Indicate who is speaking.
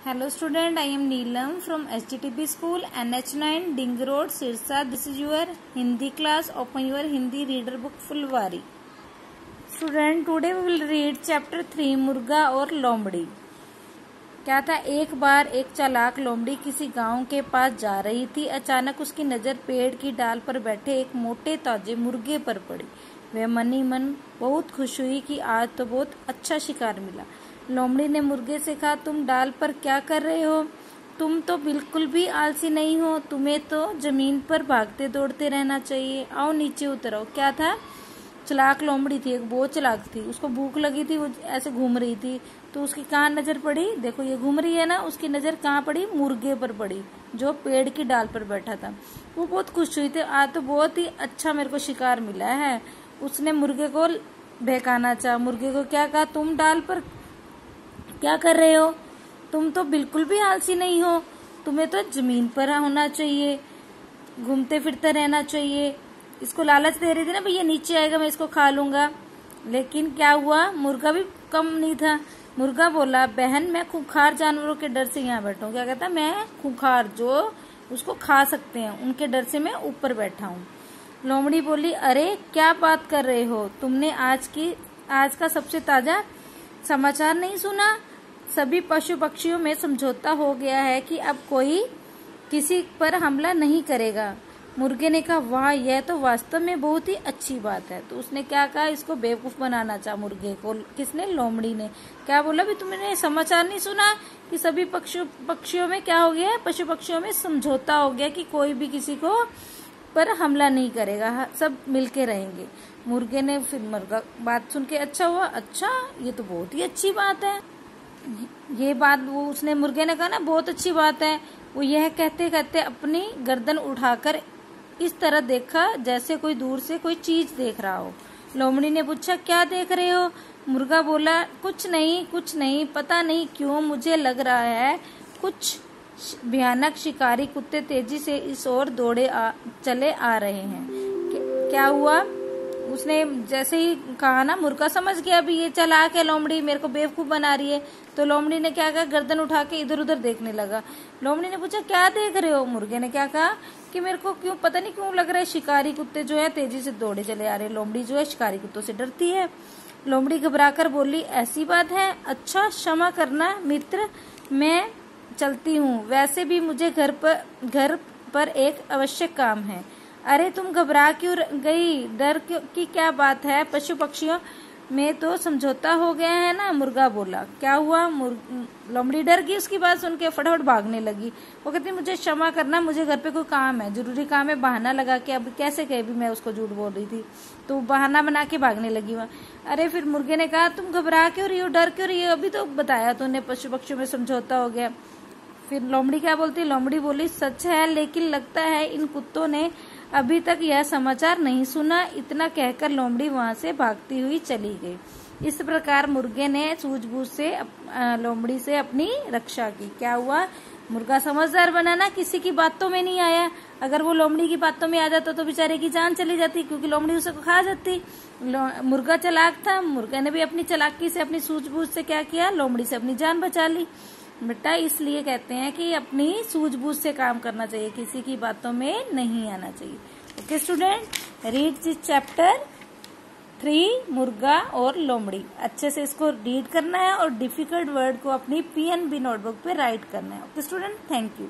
Speaker 1: Hello student, I am Neelam from SGTB School, NH9, Ding Road, Sirsa. This is your Hindi class. Open your Hindi reader book Fulwari. Student, today we will read chapter 3 मुर्गा और लोमड़ी। क्या था, एक बार एक चालाक लोमड़ी किसी गांव के पास जा रही थी। अचानक उसकी नजर पेड़ की डाल पर बैठे एक मोटे ताजे मुर्गे पर पड़ी। वह मन ही मन बहुत खुश हुई कि आज तो बहुत अच्छा शिकार मिला। लोमड़ी ने मुर्गे से कहा, तुम डाल पर क्या कर रहे हो? तुम तो बिल्कुल भी आलसी नहीं हो, तुम्हें तो जमीन पर भागते दौड़ते रहना चाहिए। आओ नीचे उतरो। क्या था, चालाक लोमड़ी थी, एक बहुत चालाक थी। उसको भूख लगी थी, वो ऐसे घूम रही थी तो उसकी कहाँ नजर पड़ी, देखो ये घूम रही है ना, उसकी नजर कहाँ पड़ी, मुर्गे पर पड़ी जो पेड़ की डाल पर बैठा था। वो बहुत खुश हुई थी, आज तो बहुत ही अच्छा मेरे को शिकार मिला है। उसने मुर्गे को बहकाना चाहा। मुर्गे को क्या कहा, तुम डाल पर क्या कर रहे हो? तुम तो बिल्कुल भी आलसी नहीं हो, तुम्हें तो जमीन पर होना चाहिए, घूमते फिरते रहना चाहिए। इसको लालच दे रही थी ना, भैया नीचे आएगा मैं इसको खा लूंगा। लेकिन क्या हुआ, मुर्गा भी कम नहीं था। मुर्गा बोला, बहन मैं खूंखार जानवरों के डर से यहाँ बैठा हूँ। क्या कहता, मैं खूंखार जो उसको खा सकते हैं उनके डर से मैं ऊपर बैठा हूँ। लोमड़ी बोली, अरे क्या बात कर रहे हो, तुमने आज का सबसे ताजा समाचार नहीं सुना? सभी पशु पक्षियों में समझौता हो गया है कि अब कोई किसी पर हमला नहीं करेगा। मुर्गे ने कहा, वाह, यह तो वास्तव में बहुत ही अच्छी बात है। तो उसने क्या कहा, इसको बेवकूफ बनाना चाहा मुर्गे को। किसने? लोमड़ी ने। क्या बोला, भी तुमने समाचार नहीं सुना कि सभी पक्षियों में क्या हो गया है, पशु पक्षियों में समझौता हो गया कि कोई भी किसी को पर हमला नहीं करेगा, सब मिलके रहेंगे। मुर्गे ने फिर मुर्गा बात सुन के अच्छा हुआ, अच्छा ये तो बहुत ही अच्छी बात है। ये बात वो उसने मुर्गे ने कहा ना, बहुत अच्छी बात है। वो यह कहते कहते अपनी गर्दन उठाकर इस तरह देखा जैसे कोई दूर से कोई चीज देख रहा हो। लोमड़ी ने पूछा, क्या देख रहे हो? मुर्गा बोला, कुछ नहीं, पता नहीं क्यों मुझे लग रहा है कुछ भयानक शिकारी कुत्ते तेजी से इस ओर चले आ रहे हैं। क्या हुआ, उसने जैसे ही कहा ना, मुर्गा समझ गया अभी ये चालाक है, लोमड़ी मेरे को बेवकूफ बना रही है। तो लोमड़ी ने क्या कहा, गर्दन उठा के इधर उधर देखने लगा। लोमड़ी ने पूछा, क्या देख रहे हो? मुर्गे ने क्या कहा कि मेरे को पता नहीं क्यों लग रहा है शिकारी कुत्ते जो है तेजी से दौड़े चले आ रहे हैं। लोमड़ी जो है शिकारी कुत्तों से डरती है। लोमड़ी घबराकर बोली, ऐसी बात है, अच्छा क्षमा करना मित्र, मैं चलती हूँ, वैसे भी मुझे घर पर एक आवश्यक काम है। अरे तुम घबरा क्यों गई, डर की क्या बात है, पशु पक्षियों में तो समझौता हो गया है ना। मुर्गा बोला। क्या हुआ, लोमड़ी डर गई, उसकी बात सुन के फटाफट भागने लगी। वो कहती, मुझे क्षमा करना, मुझे घर पे कोई काम है, जरूरी काम है। बहाना लगा के, अब कैसे कहे भी मैं उसको झूठ बोल रही थी, तो बहाना बना के भागने लगी वहाँ। अरे फिर मुर्गे ने कहा, तुम घबरा क्यों रही हो, डर क्यों रही हो, अभी तो बताया तूने पशु पक्षियों में समझौता हो गया। फिर लोमड़ी क्या बोलती, लोमड़ी बोली, सच है, लेकिन लगता है इन कुत्तों ने अभी तक यह समाचार नहीं सुना। इतना कहकर लोमड़ी वहां से भागती हुई चली गई। इस प्रकार मुर्गे ने सूझबूझ से लोमड़ी से अपनी रक्षा की। क्या हुआ, मुर्गा समझदार बना ना, किसी की बातों में नहीं आया। अगर वो लोमड़ी की बातों में आ जाता तो बेचारे की जान चली जाती, क्योंकि लोमड़ी उसे खा जाती। मुर्गा चालाक था, मुर्गा ने भी अपनी चालाकी से, अपनी सूझबूझ से क्या किया, लोमड़ी से अपनी जान बचा ली। बेटा इसलिए कहते हैं कि अपनी सूझबूझ से काम करना चाहिए, किसी की बातों में नहीं आना चाहिए। Okay student, read this chapter 3 मुर्गा और लोमड़ी। अच्छे से इसको रीड करना है और डिफिकल्ट वर्ड को अपनी PNB नोटबुक पे राइट करना है। Okay student, thank you.